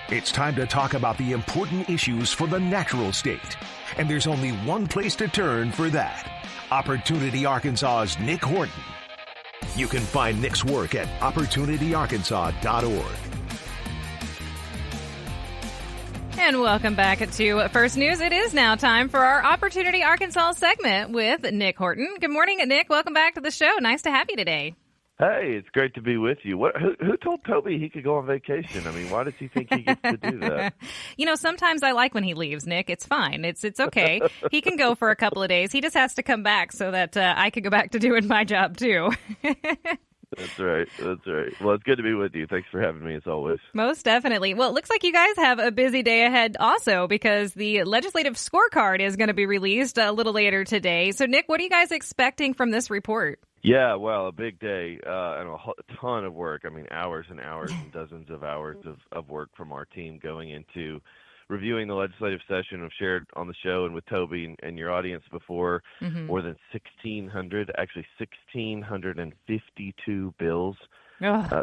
It's time to talk about the important issues for the natural state. And there's only one place to turn for that. Opportunity Arkansas's Nick Horton. You can find Nick's work at opportunityarkansas.org. And welcome back to First News. It is now time for our Opportunity Arkansas segment with Nick Horton. Good morning, Nick. Welcome back to the show. Nice to have you today. Hey, it's great to be with you. Who told Toby he could go on vacation? I mean, why does he think he gets to do that? Sometimes I like when he leaves, Nick. It's fine. It's okay. He can go for a couple of days. He just has to come back so that I can go back to doing my job, too. That's right. Well, it's good to be with you. Thanks for having me, as always. Most definitely. Well, it looks like you guys have a busy day ahead also, because the legislative scorecard is going to be released a little later today. So, Nick, what are you guys expecting from this report? Yeah, well, a big day and a ton of work. I mean, hours and hours and dozens of hours of work from our team going into reviewing the legislative session. I've shared on the show and with Toby and your audience before, more than 1,652 bills,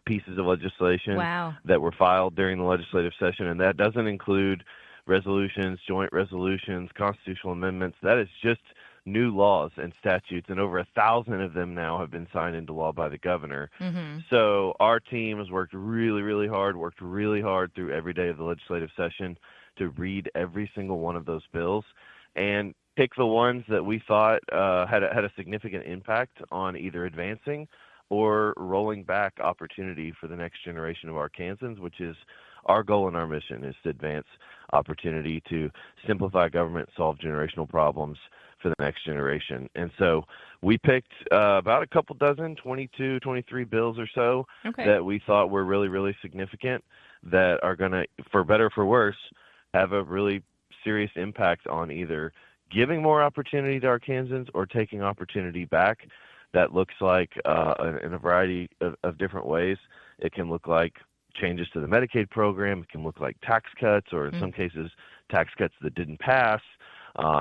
pieces of legislation that were filed during the legislative session. And that doesn't include resolutions, joint resolutions, constitutional amendments. That is just new laws and statutes, and over 1,000 of them now have been signed into law by the governor. So our team has worked really hard through every day of the legislative session to read every single one of those bills and pick the ones that we thought had a significant impact on either advancing or rolling back opportunity for the next generation of Arkansans, which is our goal and our mission, is to advance opportunity to simplify government, solve generational problems for the next generation. And so we picked about a couple dozen, 22, 23 bills or so that we thought were really significant, that are going to, for better or for worse, have a really serious impact on either giving more opportunity to Arkansans or taking opportunity back. That looks like in a variety of different ways. It can look like changes to the Medicaid program. It can look like tax cuts, or in some cases, tax cuts that didn't pass.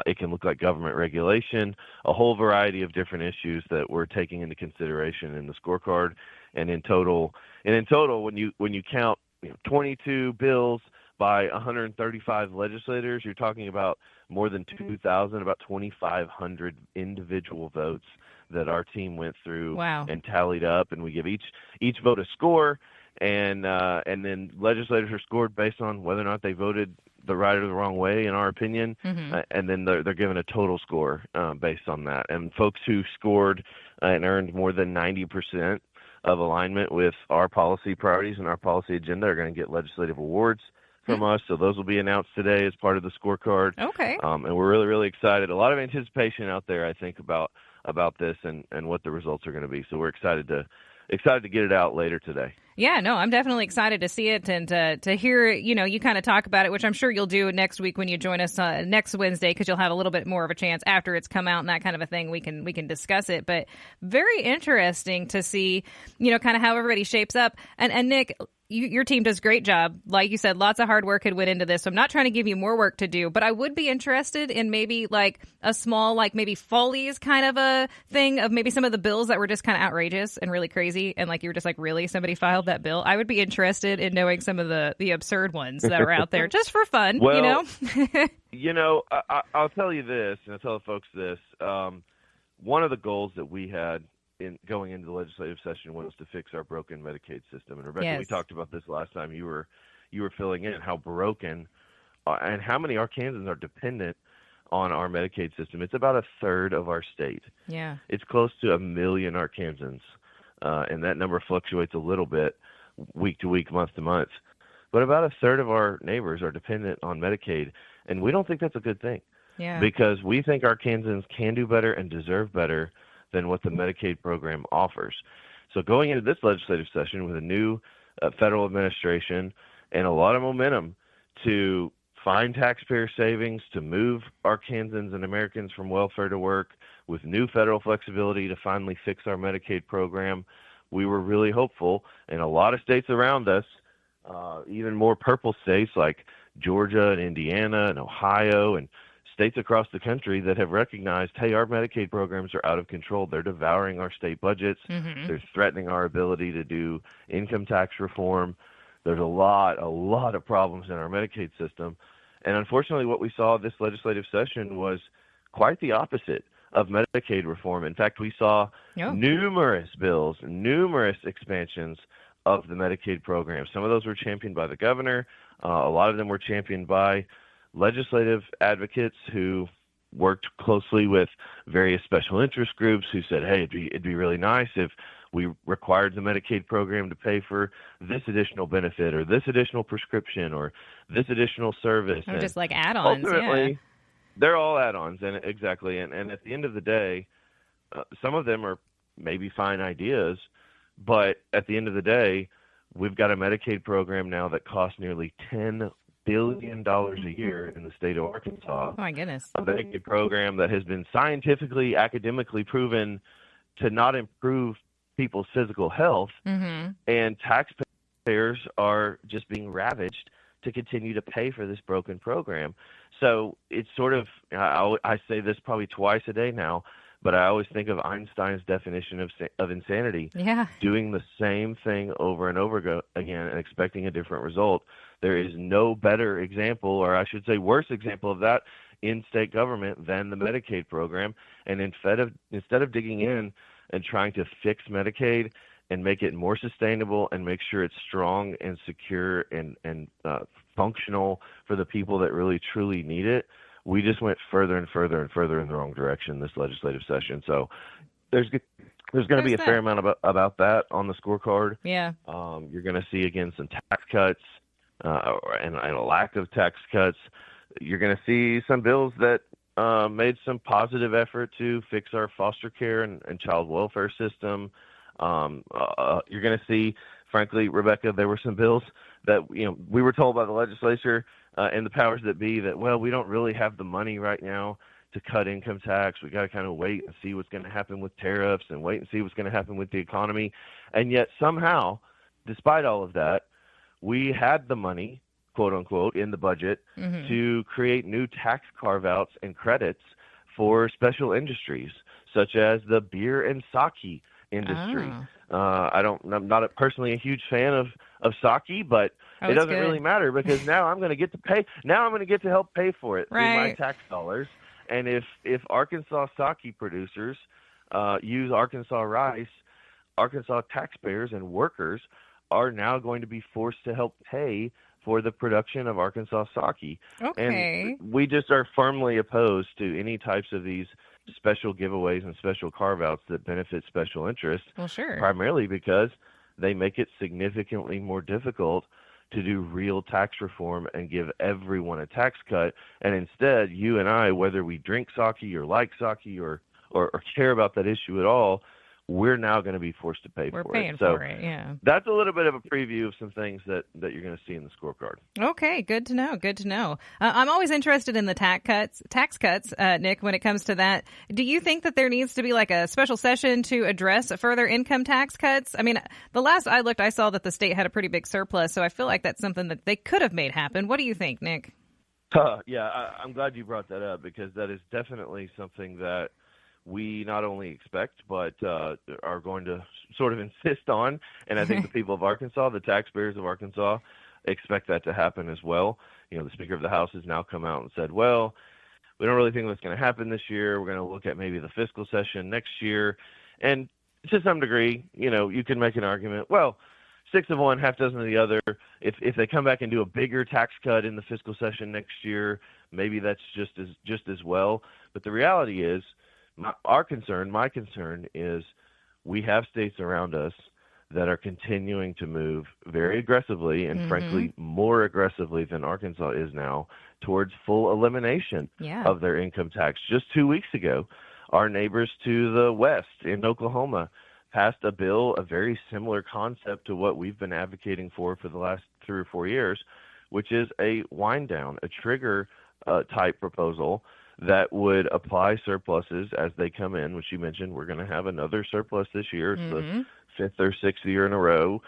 It can look like government regulation, a whole variety of different issues that we're taking into consideration in the scorecard. And in total, when you count 22 bills by 135 legislators, you're talking about more than 2,000, about 2,500 individual votes that our team went through and tallied up. And we give each vote a score, and then legislators are scored based on whether or not they voted the right or the wrong way, in our opinion, and then they're given a total score based on that. And folks who scored and earned more than 90% of alignment with our policy priorities and our policy agenda are going to get legislative awards from us. So those will be announced today as part of the scorecard. And we're really excited. A lot of anticipation out there, I think, about this and what the results are going to be. So we're excited to get it out later today. Yeah, no, I'm definitely excited to see it and to hear, you kind of talk about it, which I'm sure you'll do next week when you join us next Wednesday, because you'll have a little bit more of a chance after it's come out and that kind of a thing. We can discuss it. But very interesting to see, kind of how everybody shapes up. And Nick, your team does a great job. Like you said, lots of hard work had went into this. So I'm not trying to give you more work to do, but I would be interested in maybe like a small, like maybe Foley's kind of a thing of maybe some of the bills that were just kind of outrageous and really crazy. And like, you were just like, really, somebody filed that bill? I would be interested in knowing some of the absurd ones that are out there just for fun, Well, I'll tell you this, and I'll tell the folks this. One of the goals that we had in going into the legislative session was to fix our broken Medicaid system. And Rebecca, we talked about this last time you were filling in, how broken and how many Arkansans are dependent on our Medicaid system. It's about a third of our state. Yeah. It's close to 1 million Arkansans. And that number fluctuates a little bit week to week, month to month. But about a third of our neighbors are dependent on Medicaid. And we don't think that's a good thing. Yeah. Because we think Arkansans can do better and deserve better than what the Medicaid program offers. So going into this legislative session with a new federal administration and a lot of momentum to find taxpayer savings, to move Arkansans and Americans from welfare to work, with new federal flexibility to finally fix our Medicaid program, we were really hopeful. And a lot of states around us, even more purple states like Georgia and Indiana and Ohio and states across the country that have recognized, hey, our Medicaid programs are out of control. They're devouring our state budgets. They're threatening our ability to do income tax reform. there's a lot of problems in our Medicaid system. And unfortunately, what we saw this legislative session was quite the opposite of Medicaid reform. In fact, we saw numerous bills, numerous expansions of the Medicaid program. Some of those were championed by the governor. A lot of them were championed by legislative advocates who worked closely with various special interest groups who said, hey, it'd be really nice if we required the Medicaid program to pay for this additional benefit or this additional prescription or this additional service. Or just like add-ons, ultimately, they're all add-ons, and exactly. And at the end of the day, some of them are maybe fine ideas, but at the end of the day, we've got a Medicaid program now that costs nearly $10 billion a year in the state of Arkansas. Oh, my goodness. A Medicaid program that has been scientifically, academically proven to not improve people's physical health, and taxpayers are just being ravaged to continue to pay for this broken program. So it's sort of, I say this probably twice a day now, but I always think of Einstein's definition of insanity. Yeah. Doing the same thing over and over again and expecting a different result. There is no better example, or I should say worse example of that in state government than the Medicaid program. And instead of digging in and trying to fix Medicaid and make it more sustainable and make sure it's strong and secure and functional for the people that really truly need it, we just went further and further and further in the wrong direction this legislative session. So there's going to be a fair amount about that on the scorecard. Yeah. You're going to see, again, some tax cuts and a lack of tax cuts. You're going to see some bills that made some positive effort to fix our foster care and child welfare system. You're going to see, frankly, Rebecca, there were some bills that we were told by the legislature and the powers that be that, well, we don't really have the money right now to cut income tax. We got to kind of wait and see what's going to happen with tariffs and wait and see what's going to happen with the economy. And yet somehow, despite all of that, we had the money, quote unquote, in the budget to create new tax carve-outs and credits for special industries, such as the beer and sake industry. I'm not personally a huge fan of sake, but it doesn't really matter because now I'm going to get to pay. Now I'm going to get to help pay for it through my tax dollars. And if Arkansas sake producers use Arkansas rice, Arkansas taxpayers and workers are now going to be forced to help pay for the production of Arkansas sake. Okay. And we just are firmly opposed to any types of these special giveaways and special carve-outs that benefit special interests. Well, sure. Primarily because they make it significantly more difficult to do real tax reform and give everyone a tax cut. And instead, you and I, whether we drink sake or like sake or care about that issue at all, we're now going to be forced to pay for it. We're paying for it, yeah. That's a little bit of a preview of some things that you're going to see in the scorecard. Okay, good to know, good to know. I'm always interested in the tax cuts, Nick, when it comes to that. Do you think that there needs to be like a special session to address further income tax cuts? I mean, the last I looked, I saw that the state had a pretty big surplus, so I feel like that's something that they could have made happen. What do you think, Nick? I'm glad you brought that up because that is definitely something that we not only expect but are going to sort of insist on. And I think the people of Arkansas, the taxpayers of Arkansas, expect that to happen as well. The Speaker of the House has now come out and said, well, we don't really think that's going to happen this year. We're going to look at maybe the fiscal session next year. And to some degree, you can make an argument, well, 6 of one, half dozen of the other. If they come back and do a bigger tax cut in the fiscal session next year, maybe that's just as well. But the reality is, my concern is we have states around us that are continuing to move very aggressively and frankly more aggressively than Arkansas is now towards full elimination of their income tax. Just 2 weeks ago, our neighbors to the west in Oklahoma passed a bill, a very similar concept to what we've been advocating for the last 3 or 4 years, which is a wind down, a trigger type proposal that would apply surpluses as they come in, which you mentioned we're going to have another surplus this year. It's the 5th or 6th year in a row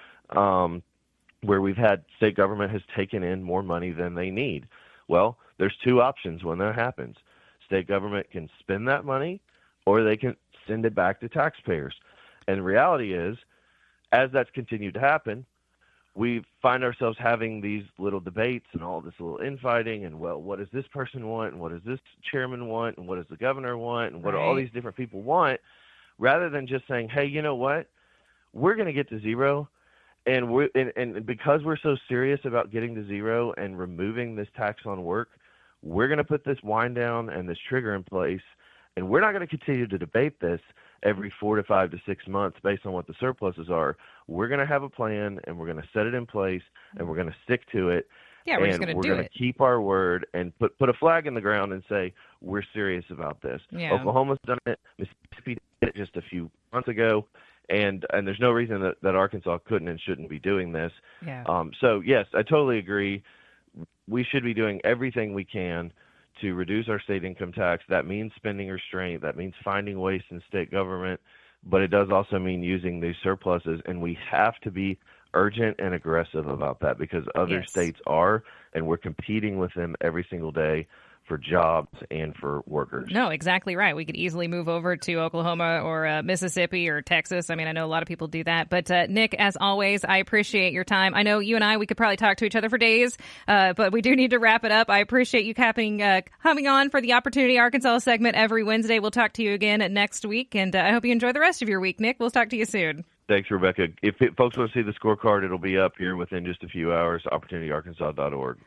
where we've had state government has taken in more money than they need. Well, there's 2 options when that happens. State government can spend that money or they can send it back to taxpayers. And the reality is, as that's continued to happen, we find ourselves having these little debates and all this little infighting and, well, what does this person want and what does this chairman want and what does the governor want and what do all these different people want, rather than just saying, hey, you know what, we're going to get to zero. And because we're so serious about getting to zero and removing this tax on work, we're going to put this wind down and this trigger in place, and we're not going to continue to debate this every 4 to 5 to 6 months based on what the surpluses are. We're going to have a plan, and we're going to set it in place, and we're going to stick to it. Yeah, we're just going to do it. We're going to keep our word and put a flag in the ground and say we're serious about this. Yeah. Oklahoma's done it. Mississippi did it just a few months ago. And there's no reason that Arkansas couldn't and shouldn't be doing this. Yeah. So, yes, I totally agree. We should be doing everything we can to reduce our state income tax. That means spending restraint. That means finding waste in state government. But it does also mean using these surpluses. And we have to be urgent and aggressive about that because other states are, and we're competing with them every single day for jobs and for workers. No, exactly right. We could easily move over to Oklahoma or Mississippi or Texas. I mean, I know a lot of people do that. But Nick, as always, I appreciate your time. I know you and we could probably talk to each other for days, but we do need to wrap it up. I appreciate you coming on for the Opportunity Arkansas segment every Wednesday. We'll talk to you again next week, and I hope you enjoy the rest of your week, Nick. We'll talk to you soon. Thanks, Rebecca. If folks want to see the scorecard, it'll be up here within just a few hours, opportunityarkansas.org.